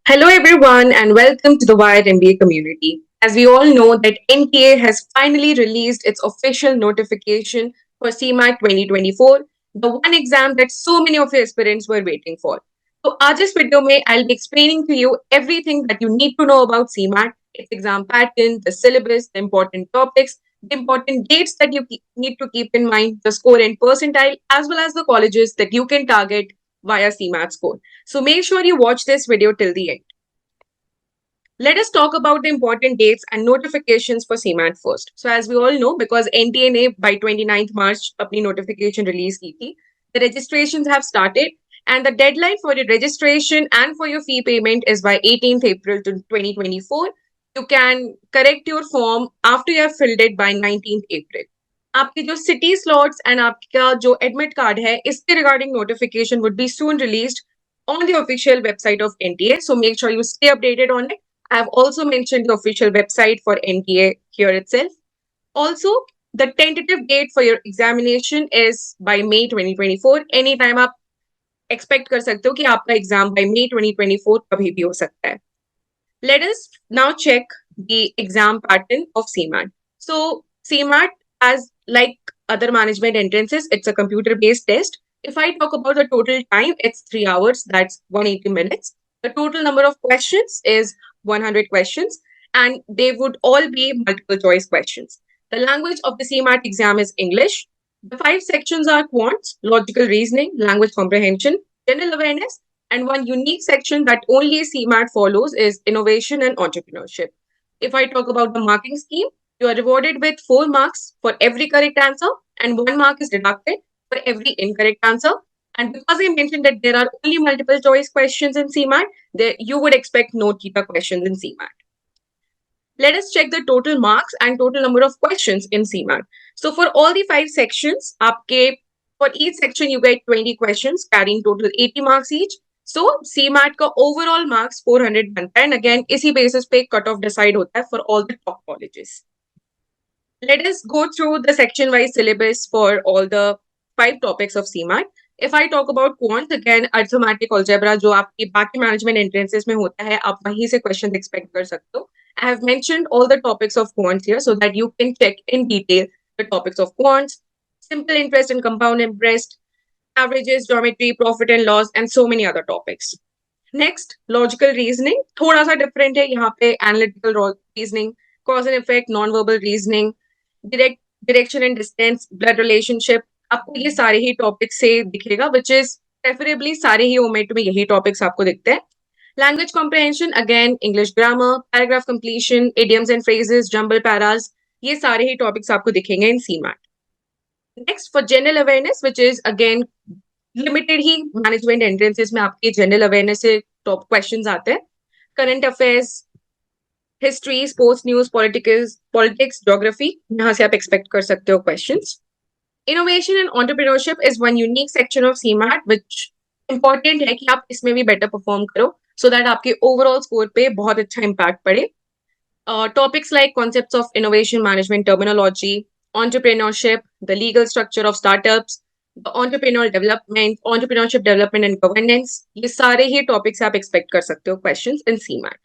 Hello everyone and welcome to the Wired MBA community. As we all know that NTA has finally released its official notification for CMAT 2024, the one exam that so many of your aspirants were waiting for. So आज इस video में I'll be explaining to you everything that you need to know about CMAT, its exam pattern, the syllabus, the important topics, the important dates that you need to keep in mind, the score and percentile, as well as the colleges that you can target via CMAT score. So make sure you watch this video till the end. Let us talk about the important dates and notifications for CMAT first. So as we all know, because NTA ने by 29th March अपनी notification release की थी, the registrations have started and the deadline for your registration and for your fee payment is by 18th April to 2024. You can correct your form after you have filled it by 19th April. आपके जो city slots and आपका जो admit card है, इसके regarding notification would be soon released on the official website of NTA. So make sure you stay updated on it. I have also mentioned the official website for NTA here itself. Also, the tentative date for your examination is by May 2024. Anytime आप expect कर सकते हो कि आपका exam by May 2024 कभी भी हो सकता है. Let us now check the exam pattern of CMAT. So CMAT, as like other management entrances, it's a computer-based test. If I talk about the total time, it's 3 hours. That's 180 minutes. The total number of questions is 100 questions, and they would all be multiple choice questions. The language of the CMAT exam is English. The 5 sections are quants, logical reasoning, language comprehension, general awareness, and one unique section that only CMAT follows is innovation and entrepreneurship. If I talk about the marking scheme, you are rewarded with 4 marks for every correct answer, and 1 mark is deducted for every incorrect answer. And because I mentioned that there are only multiple choice questions in CMAT, you would expect no theta questions in CMAT. Let us check the total marks and total number of questions in CMAT. So for all the 5 sections, for each section you get 20 questions carrying total 80 marks each. So CMAT का overall marks 400 बनता है, and again इसी basis पे cut off decide होता है for all the top colleges. Let us go through the section wise syllabus for all the 5 topics of CMAT. If I talk about quant, again arithmetic algebra जो आपकी बाकी management entrances में होता है, आप वहीं से questions expect कर सकते हो. I have mentioned all the topics of quant here so that you can check in detail the topics of quants, simple interest and compound interest, averages, geometry, profit and loss, and so many other topics. Next, logical reasoning. थोड़ा सा different है यहाँ पे analytical reasoning, cause and effect, non-verbal reasoning, direction and distance, blood relationship. आपको ये सारे ही topics से दिखेगा, which is preferably सारे ही OMET में यही topics आपको दिखते हैं. Language comprehension, again, English grammar, paragraph completion, idioms and phrases, jumble paras, ये सारे ही topics आपको दिखेंगे in CMAT. Next, for general awareness, which is again limited he management entrances में आपके general awareness से top questions आते हैं. Current affairs, history, sports news, politics, geography, यहाँ से आप expect कर सकते हो questions. Innovation and entrepreneurship is one unique section of CMAT, which important है कि आप इसमें भी better perform करो, so that आपके overall score पे बहुत अच्छा impact पड़े. Topics like concepts of innovation management terminology, entrepreneurship, the legal structure of startups, the entrepreneurship development and governance, ये सारे ही topics आप expect कर सकते हो questions in CMAT.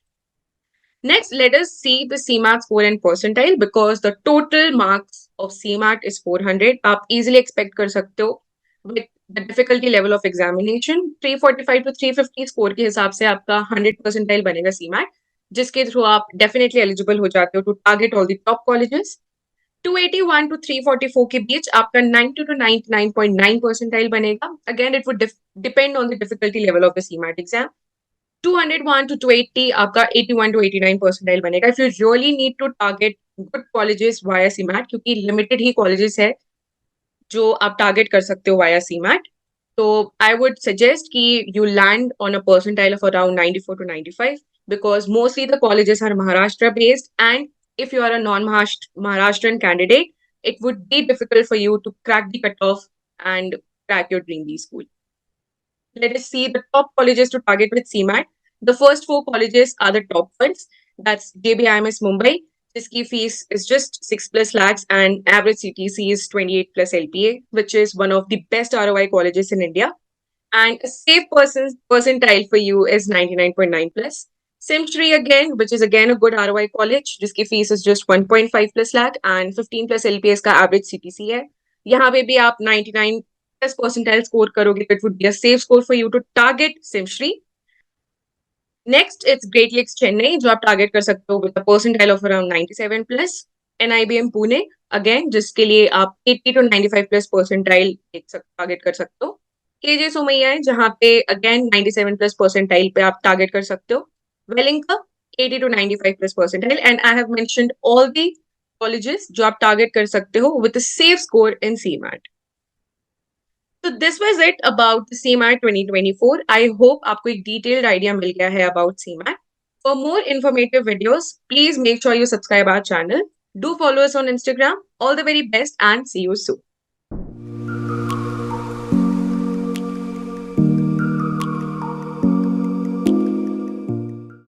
Next, let us see the CMAT score and percentile because the total marks of CMAT is 400. आप easily expect कर सकते हो with the difficulty level of examination. 345 to 350 score के हिसाब से आपका 100 percentile बनेगा CMAT, जिसके थ्रू आप definitely eligible हो जाते हो to target all the top colleges. 281 to 344 के बीच आपका 90 to 99.9 percentile बनेगा. Again, it would depend on the difficulty level of the CMAT exam. 201 to 280 आपका 81 to 89 percentile बनेगा. If you really need to target good colleges via CMAT, क्योंकि limited ही colleges है जो आप target कर सकते हो via CMAT, so I would suggest कि you land on a percentile of around 94 to 95 because mostly the colleges are Maharashtra based, and if you are a non-Maharashtrian candidate, it would be difficult for you to crack the cutoff and crack your dream B school. Let us see the top colleges to target with CMAT. The first 4 colleges are the top ones. That's JBIMS Mumbai. Jiski fees is just 6 plus lakhs and average CTC is 28 plus LPA, which is one of the best ROI colleges in India. And a safe percentile for you is 99.9 plus. Simshri again, which is again a good ROI college, जिसकी fees is just 1.5 plus lakh and 15 plus LPS का average CPC है. यहाँ पे भी आप 99 plus percentile score करोगे, it would be a safe score for you to target Simshri. Next, it's Great Lakes Chennai, जो आप target कर सकते हो with a percentile of around 97 plus. NIBM Pune, again, जिसके लिए आप 80 to 95 plus percentile target कर सकते हो. KJ सोमैया है जहाँ पे again 97 plus percentile पे आप target कर सकते हो. Wellinka 80 to 95 plus percentile, and I have mentioned all the colleges जो आप target कर सकते हो with a safe score in CMAT. So this was it about the CMAT 2024. I hope आपको एक detailed idea मिल गया है about CMAT. For more informative videos, please make sure you subscribe our channel. Do follow us on Instagram. All the very best and see you soon.